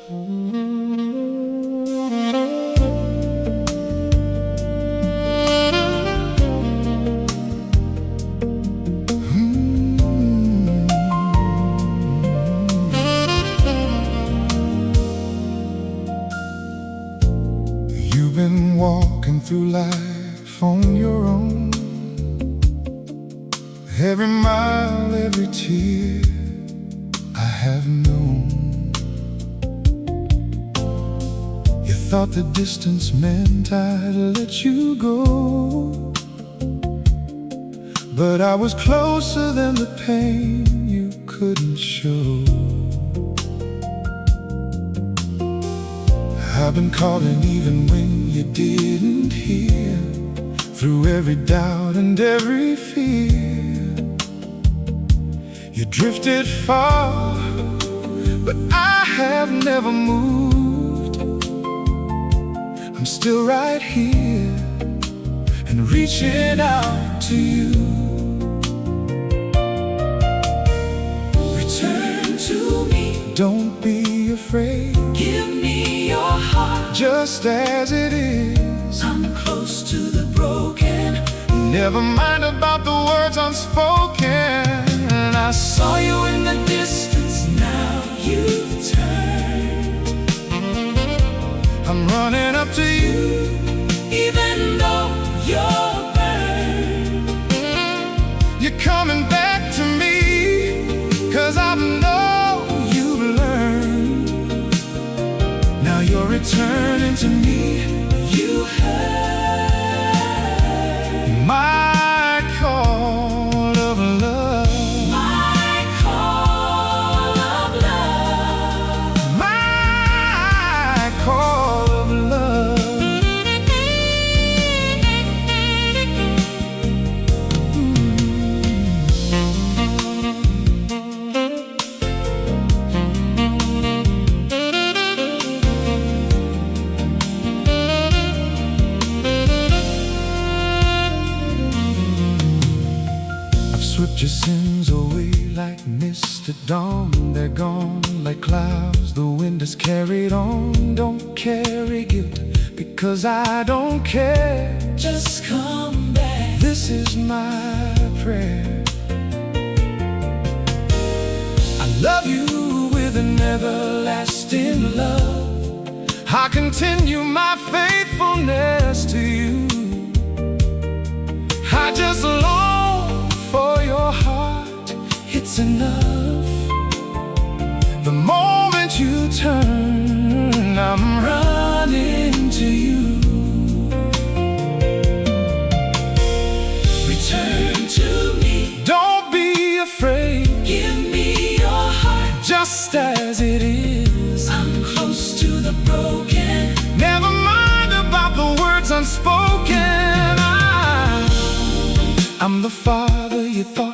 You've been walking through life on your own. Every mile, every tear I have known. You thought the distance meant I'd let you go, but I was closer than the pain you couldn't show. I've been calling even when you didn't hear, through every doubt and every fear. You drifted far, but I have never moved. I'm still right here and reaching out to you. Return to me. Don't be afraid. Give me your heart, just as it is. I'm close to the broken. Never mind about the words unspoken. I saw you in the distance, now you've turned. I'm running up to you, even though you're burned. you're coming back to me, 'cause I know you've learned. Now you're returning to me. You heard My call of love, my call of love. my call of love. Swept your sins away like mist at dawn. They're gone like clouds the wind has carried on. Don't carry guilt, because I don't care. Just come back. This is my prayer. I love you with an everlasting love. I continue my faithfulness to you. I just long for your heart, it's enough. The moment you turn, I'm running to you. Return to me. Don't be afraid. Give me your heart, Just as it is. I'm close to the broken. Never mind about the words unspoken. I'm the father you thought